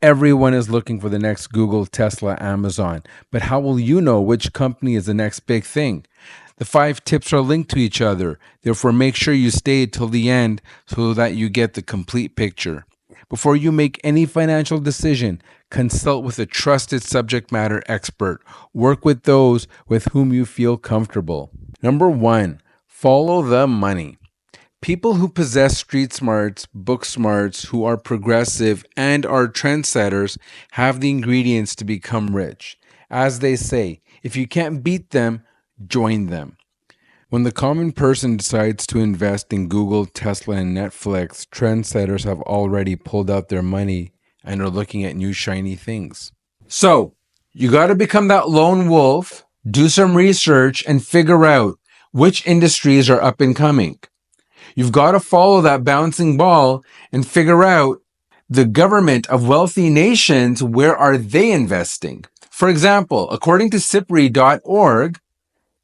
Everyone is looking for the next Google, Tesla, Amazon. But how will you know which company is the next big thing? The 5 tips are linked to each other. Therefore, make sure you stay till the end so that you get the complete picture. Before you make any financial decision, consult with a trusted subject matter expert. Work with those with whom you feel comfortable. Number 1, follow the money. People who possess street smarts, book smarts, who are progressive and are trendsetters have the ingredients to become rich. As they say, if you can't beat them, join them. When the common person decides to invest in Google, Tesla, and Netflix, trendsetters have already pulled out their money and are looking at new shiny things. So, you got to become that lone wolf, do some research, and figure out which industries are up and coming. You've got to follow that bouncing ball and figure out the government of wealthy nations, where are they investing? For example, according to SIPRI.org,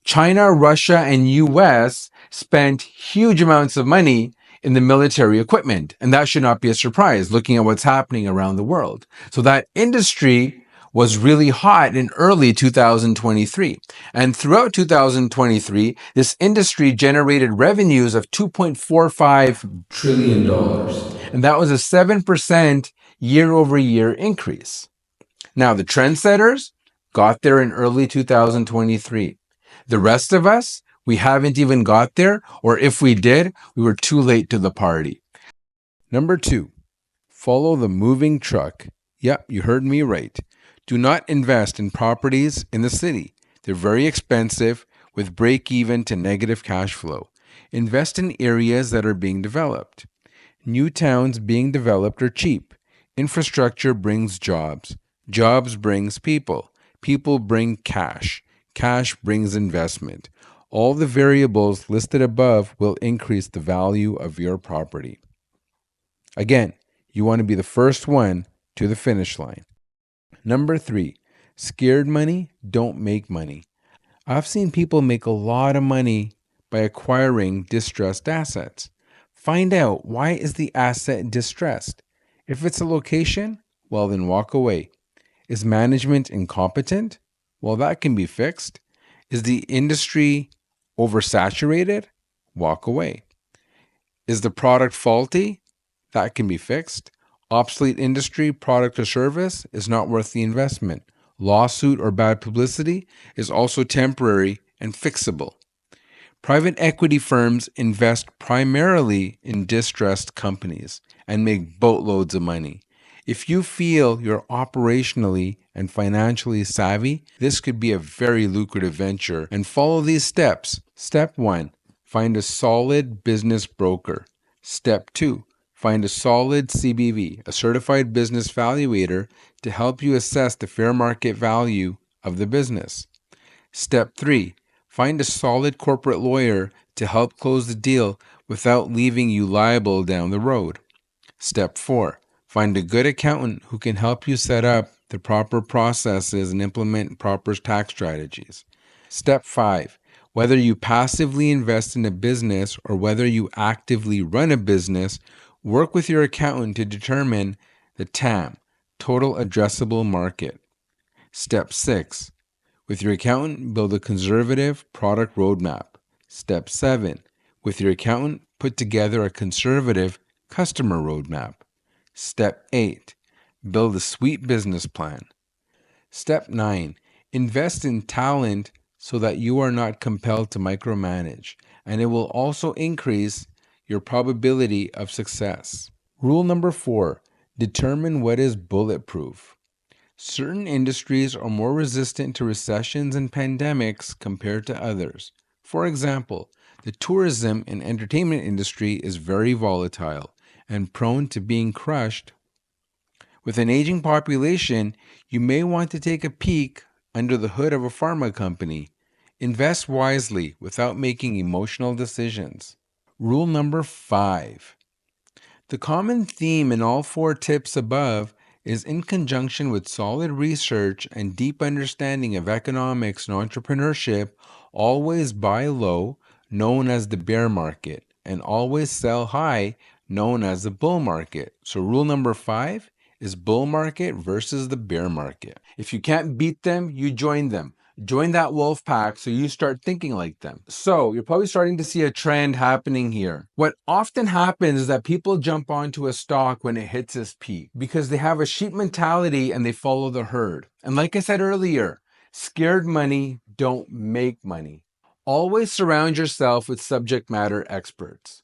China, Russia, and US spent huge amounts of money in the military equipment. And that should not be a surprise looking at what's happening around the world. So that industry was really hot in early 2023. And throughout 2023, this industry generated revenues of $2.45 trillion. And that was a 7% year over year increase. Now, the trendsetters got there in early 2023. The rest of us, we haven't even got there, or if we did, we were too late to the party. Number 2, follow the moving truck. Yep, you heard me right. Do not invest in properties in the city. They're very expensive with break-even to negative cash flow. Invest in areas that are being developed. New towns being developed are cheap. Infrastructure brings jobs. Jobs brings people. People bring cash. Cash brings investment. All the variables listed above will increase the value of your property. Again, you want to be the first one to the finish line. Number 3, scared money don't make money. I've seen people make a lot of money by acquiring distressed assets. Find out, why is the asset distressed? If it's a location, well then walk away. Is management incompetent? Well, that can be fixed. Is the industry oversaturated? Walk away. Is the product faulty? That can be fixed. Obsolete industry, product, or service is not worth the investment. Lawsuit or bad publicity is also temporary and fixable. Private equity firms invest primarily in distressed companies and make boatloads of money. If you feel you're operationally and financially savvy, this could be a very lucrative venture, and follow these steps. Step 1, find a solid business broker. Step 2, find a solid CBV, a certified business valuator, to help you assess the fair market value of the business. Step 3, find a solid corporate lawyer to help close the deal without leaving you liable down the road. Step 4, find a good accountant who can help you set up the proper processes and implement proper tax strategies. Step 5, whether you passively invest in a business or whether you actively run a business, work with your accountant to determine the TAM, total addressable market. Step 6, with your accountant, build a conservative product roadmap. Step 7, with your accountant, put together a conservative customer roadmap. Step 8, build a sweet business plan. Step 9, invest in talent so that you are not compelled to micromanage, and it will also increase your probability of success. Rule number 4, determine what is bulletproof. Certain industries are more resistant to recessions and pandemics compared to others. For example, the tourism and entertainment industry is very volatile and prone to being crushed. With an aging population, you may want to take a peek under the hood of a pharma company. Invest wisely without making emotional decisions. Rule number 5. The common theme in all 4 tips above is, in conjunction with solid research and deep understanding of economics and entrepreneurship, always buy low, known as the bear market, and always sell high, known as the bull market. So rule number 5 is bull market versus the bear market. If you can't beat them, you join them. Join that wolf pack so you start thinking like them. So you're probably starting to see a trend happening here. What often happens is that people jump onto a stock when it hits its peak because they have a sheep mentality and they follow the herd. And like I said earlier, scared money don't make money. Always surround yourself with subject matter experts.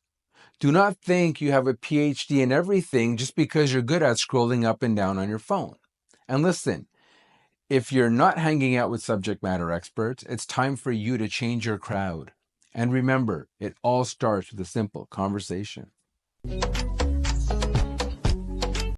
Do not think you have a PhD in everything just because you're good at scrolling up and down on your phone. And listen, if you're not hanging out with subject matter experts, it's time for you to change your crowd. And remember, it all starts with a simple conversation.